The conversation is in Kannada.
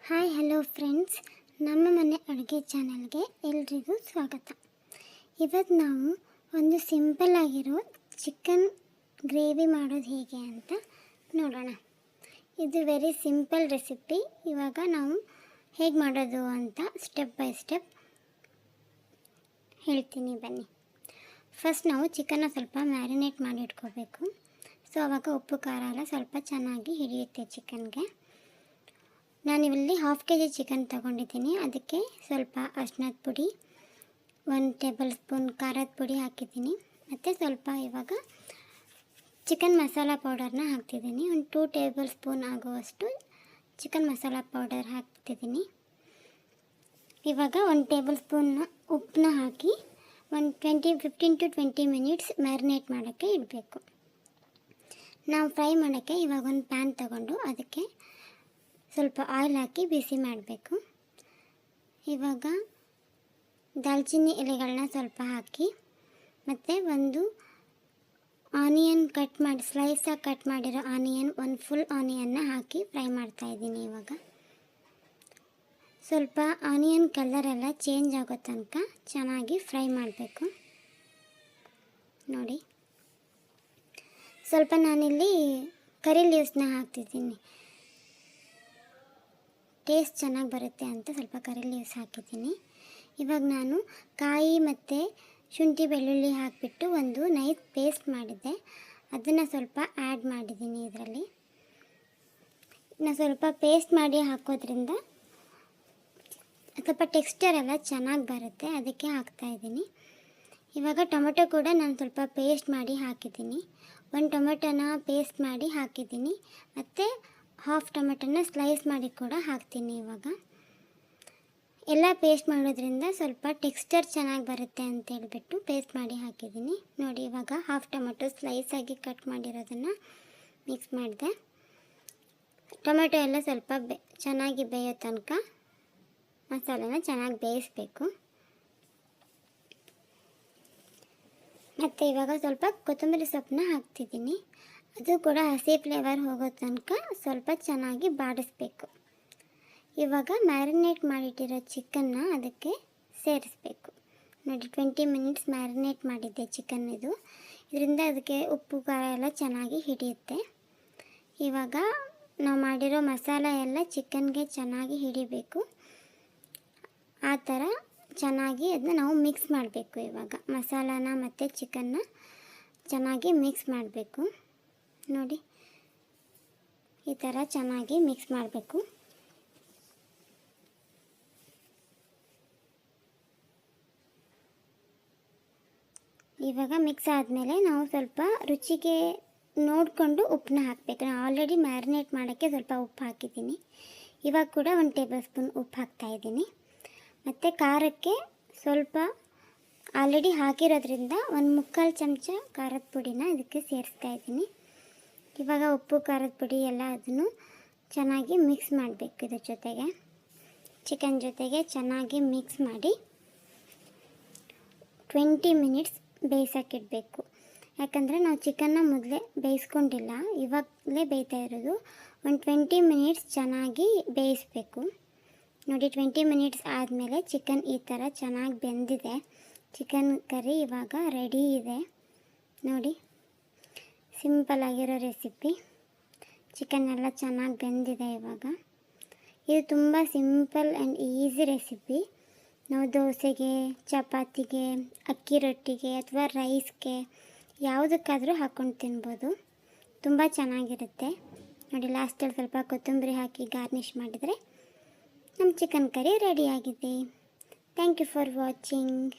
ಹಾಯ್ ಹಲೋ ಫ್ರೆಂಡ್ಸ್, ನಮ್ಮ ಮನೆ ಅಡುಗೆ ಚಾನಲ್ಗೆ ಎಲ್ರಿಗೂ ಸ್ವಾಗತ. ಇವತ್ತು ನಾವು ಒಂದು ಸಿಂಪಲ್ ಆಗಿರೋ ಚಿಕನ್ ಗ್ರೇವಿ ಮಾಡೋದು ಹೇಗೆ ಅಂತ ನೋಡೋಣ. ಇದು ವೆರಿ ಸಿಂಪಲ್ ರೆಸಿಪಿ. ಇವಾಗ ನಾವು ಹೇಗೆ ಮಾಡೋದು ಅಂತ ಸ್ಟೆಪ್ ಬೈ ಸ್ಟೆಪ್ ಹೇಳ್ತೀನಿ, ಬನ್ನಿ. ಫಸ್ಟ್ ನಾವು ಚಿಕನ್ನ ಸ್ವಲ್ಪ ಮ್ಯಾರಿನೇಟ್ ಮಾಡಿ ಇಟ್ಕೋಬೇಕು. ಸೊ ಆವಾಗ ಉಪ್ಪು ಖಾರ ಎಲ್ಲ ಸ್ವಲ್ಪ ಚೆನ್ನಾಗಿ ಹಿಡಿಯುತ್ತೆ ಚಿಕನ್ಗೆ. ನಾನಿಲ್ಲಿ 1/2 kg ಚಿಕನ್ ತೊಗೊಂಡಿದ್ದೀನಿ. ಅದಕ್ಕೆ ಸ್ವಲ್ಪ ಅರಿಶಿನದ ಪುಡಿ, 1 ಟೇಬಲ್ ಸ್ಪೂನ್ ಖಾರದ ಪುಡಿ ಹಾಕಿದ್ದೀನಿ. ಮತ್ತು ಸ್ವಲ್ಪ ಇವಾಗ ಚಿಕನ್ ಮಸಾಲ ಪೌಡರ್ನ ಹಾಕ್ತಿದ್ದೀನಿ. ಒಂದು 2 ಟೇಬಲ್ ಸ್ಪೂನ್ ಆಗುವಷ್ಟು ಚಿಕನ್ ಮಸಾಲ ಪೌಡರ್ ಹಾಕ್ತಿದ್ದೀನಿ. ಇವಾಗ 1 ಟೇಬಲ್ ಸ್ಪೂನ್ ಉಪ್ಪನ್ನ ಹಾಕಿ 15 to 20 ಮಿನಿಟ್ಸ್ ಮ್ಯಾರಿನೇಟ್ ಮಾಡೋಕ್ಕೆ ಇಡಬೇಕು. ನಾವು ಫ್ರೈ ಮಾಡೋಕ್ಕೆ ಇವಾಗ ಒಂದು ಪ್ಯಾನ್ ತಗೊಂಡು ಅದಕ್ಕೆ ಸ್ವಲ್ಪ ಆಯಿಲ್ ಹಾಕಿ ಬಿಸಿ ಮಾಡಬೇಕು. ಇವಾಗ ದಾಲ್ಚಿನ್ನಿ ಎಲೆಗಳನ್ನ ಸ್ವಲ್ಪ ಹಾಕಿ ಮತ್ತು ಒಂದು ಆನಿಯನ್ ಸ್ಲೈಸಾಗಿ ಕಟ್ ಮಾಡಿರೋ ಆನಿಯನ್, ಒಂದು ಫುಲ್ ಆನಿಯನ್ನ ಹಾಕಿ ಫ್ರೈ ಮಾಡ್ತಾಯಿದ್ದೀನಿ. ಇವಾಗ ಸ್ವಲ್ಪ ಆನಿಯನ್ ಕಲರೆಲ್ಲ ಚೇಂಜ್ ಆಗೋ ತನಕ ಚೆನ್ನಾಗಿ ಫ್ರೈ ಮಾಡಬೇಕು. ನೋಡಿ, ಸ್ವಲ್ಪ ನಾನಿಲ್ಲಿ ಕರಿ ಲೀವ್ಸ್ನ ಹಾಕ್ತಿದ್ದೀನಿ. ಟೇಸ್ಟ್ ಚೆನ್ನಾಗಿ ಬರುತ್ತೆ ಅಂತ ಸ್ವಲ್ಪ ಕರಿ ಲೀವ್ಸ್ ಹಾಕಿದ್ದೀನಿ. ಇವಾಗ ನಾನು ಕಾಯಿ ಮತ್ತು ಶುಂಠಿ ಬೆಳ್ಳುಳ್ಳಿ ಹಾಕಿಬಿಟ್ಟು ಒಂದು ನೈಸ್ ಪೇಸ್ಟ್ ಮಾಡಿದ್ದೆ, ಅದನ್ನು ಸ್ವಲ್ಪ ಆ್ಯಡ್ ಮಾಡಿದ್ದೀನಿ. ಇದರಲ್ಲಿ ನಾನು ಸ್ವಲ್ಪ ಪೇಸ್ಟ್ ಮಾಡಿ ಹಾಕೋದ್ರಿಂದ ಸ್ವಲ್ಪ ಟೆಕ್ಸ್ಚರ್ ಎಲ್ಲ ಚೆನ್ನಾಗಿ ಬರುತ್ತೆ, ಅದಕ್ಕೆ ಹಾಕ್ತಾಯಿದ್ದೀನಿ. ಇವಾಗ ಟೊಮೆಟೊ ಕೂಡ ನಾನು ಸ್ವಲ್ಪ ಪೇಸ್ಟ್ ಮಾಡಿ ಹಾಕಿದ್ದೀನಿ. 1 ಟೊಮೆಟೊನ ಪೇಸ್ಟ್ ಮಾಡಿ ಹಾಕಿದ್ದೀನಿ ಮತ್ತು 1/2 ಟೊಮೆಟೊನ ಸ್ಲೈಸ್ ಮಾಡಿ ಕೂಡ ಹಾಕ್ತೀನಿ. ಇವಾಗ ಎಲ್ಲ ಪೇಸ್ಟ್ ಮಾಡೋದ್ರಿಂದ ಸ್ವಲ್ಪ ಟೆಕ್ಸ್ಚರ್ ಚೆನ್ನಾಗಿ ಬರುತ್ತೆ ಅಂತ ಹೇಳ್ಬಿಟ್ಟು ಪೇಸ್ಟ್ ಮಾಡಿ ಹಾಕಿದ್ದೀನಿ. ನೋಡಿ, ಇವಾಗ 1/2 ಟೊಮೆಟೊ ಸ್ಲೈಸಾಗಿ ಕಟ್ ಮಾಡಿರೋದನ್ನು ಮಿಕ್ಸ್ ಮಾಡಿದೆ. ಟೊಮೆಟೊ ಎಲ್ಲ ಸ್ವಲ್ಪ ಚೆನ್ನಾಗಿ ಬೇಯೋ ತನಕ ಮಸಾಲೆನ ಚೆನ್ನಾಗಿ ಬೇಯಿಸಬೇಕು. ಮತ್ತು ಇವಾಗ ಸ್ವಲ್ಪ ಕೊತ್ತಂಬರಿ ಸೊಪ್ಪನ್ನ ಹಾಕ್ತಿದ್ದೀನಿ. ಅದು ಕೂಡ ಹಸಿ ಫ್ಲೇವರ್ ಹೋಗೋ ತನಕ ಸ್ವಲ್ಪ ಚೆನ್ನಾಗಿ ಬಾಡಿಸ್ಬೇಕು. ಇವಾಗ ಮ್ಯಾರಿನೇಟ್ ಮಾಡಿಟ್ಟಿರೋ ಚಿಕನ್ನ ಅದಕ್ಕೆ ಸೇರಿಸ್ಬೇಕು. ನೋಡಿ, 20 ಮಿನಿಟ್ಸ್ ಮ್ಯಾರಿನೇಟ್ ಮಾಡಿದ್ದೆ ಚಿಕನ್. ಇದರಿಂದ ಅದಕ್ಕೆ ಉಪ್ಪು ಖಾರ ಎಲ್ಲ ಚೆನ್ನಾಗಿ ಹಿಡಿಯುತ್ತೆ. ಇವಾಗ ನಾವು ಮಾಡಿರೋ ಮಸಾಲ ಎಲ್ಲ ಚಿಕನ್ಗೆ ಚೆನ್ನಾಗಿ ಹಿಡಿಬೇಕು. ಆ ಥರ ಚೆನ್ನಾಗಿ ಅದನ್ನ ನಾವು ಮಿಕ್ಸ್ ಮಾಡಬೇಕು. ಇವಾಗ ಮಸಾಲಾನ ಮತ್ತು ಚಿಕನ್ನ ಚೆನ್ನಾಗಿ ಮಿಕ್ಸ್ ಮಾಡಬೇಕು. ನೋಡಿ, ಈ ಥರ ಚೆನ್ನಾಗಿ ಮಿಕ್ಸ್ ಮಾಡಬೇಕು. ಇವಾಗ ಮಿಕ್ಸ್ ಆದಮೇಲೆ ನಾವು ಸ್ವಲ್ಪ ರುಚಿಗೆ ನೋಡಿಕೊಂಡು ಉಪ್ಪನ್ನ ಹಾಕಬೇಕು. ನಾನು ಆಲ್ರೆಡಿ ಮ್ಯಾರಿನೇಟ್ ಮಾಡೋಕ್ಕೆ ಸ್ವಲ್ಪ ಉಪ್ಪು ಹಾಕಿದ್ದೀನಿ. ಇವಾಗ ಕೂಡ 1 ಟೇಬಲ್ ಸ್ಪೂನ್ ಉಪ್ಪು ಹಾಕ್ತಾಯಿದ್ದೀನಿ. ಮತ್ತು ಖಾರಕ್ಕೆ ಸ್ವಲ್ಪ ಆಲ್ರೆಡಿ ಹಾಕಿರೋದ್ರಿಂದ 1/4 ಚಮಚ ಖಾರದ ಪುಡಿನ ಇದಕ್ಕೆ ಸೇರಿಸ್ತಾಯಿದ್ದೀನಿ. ಇವಾಗ ಉಪ್ಪು ಖಾರದ ಪುಡಿ ಎಲ್ಲ ಅದನ್ನು ಚೆನ್ನಾಗಿ ಮಿಕ್ಸ್ ಮಾಡಬೇಕು. ಇದ್ರ ಜೊತೆಗೆ ಚಿಕನ್ ಜೊತೆಗೆ ಚೆನ್ನಾಗಿ ಮಿಕ್ಸ್ ಮಾಡಿ 20 ಮಿನಿಟ್ಸ್ ಬೇಯಿಸೋಕ್ಕಿಡಬೇಕು. ಯಾಕಂದರೆ ನಾವು ಚಿಕನ್ನ ಮೊದಲೇ ಬೇಯಿಸ್ಕೊಂಡಿಲ್ಲ, ಇವಾಗಲೇ ಬೇಯ್ತಾ ಇರೋದು. ಒಂದು 20 ಮಿನಿಟ್ಸ್ ಚೆನ್ನಾಗಿ ಬೇಯಿಸಬೇಕು. ನೋಡಿ, 20 ಮಿನಿಟ್ಸ್ ಆದಮೇಲೆ ಚಿಕನ್ ಈ ಥರ ಚೆನ್ನಾಗಿ ಬೆಂದಿದೆ. ಚಿಕನ್ ಕರಿ ಇವಾಗ ರೆಡಿ ಇದೆ. ನೋಡಿ, ಸಿಂಪಲ್ ಆಗಿರೋ ರೆಸಿಪಿ. ಚಿಕನ್ ಎಲ್ಲ ಚೆನ್ನಾಗಿ ಬೆಂದಿದೆ. ಇವಾಗ ಇದು ತುಂಬ ಸಿಂಪಲ್ ಆ್ಯಂಡ್ ಈಸಿ ರೆಸಿಪಿ. ನಾವು ದೋಸೆಗೆ, ಚಪಾತಿಗೆ, ಅಕ್ಕಿ ರೊಟ್ಟಿಗೆ ಅಥವಾ ರೈಸ್ಗೆ ಯಾವುದಕ್ಕಾದರೂ ಹಾಕ್ಕೊಂಡು ತಿನ್ಬೋದು. ತುಂಬ ಚೆನ್ನಾಗಿರುತ್ತೆ. ನೋಡಿ, ಲಾಸ್ಟಲ್ಲಿ ಸ್ವಲ್ಪ ಕೊತ್ತಂಬರಿ ಹಾಕಿ ಗಾರ್ನಿಷ್ ಮಾಡಿದರೆ ನಮ್ಮ ಚಿಕನ್ ಕರಿ ರೆಡಿಯಾಗಿದೆ. Thank you for watching.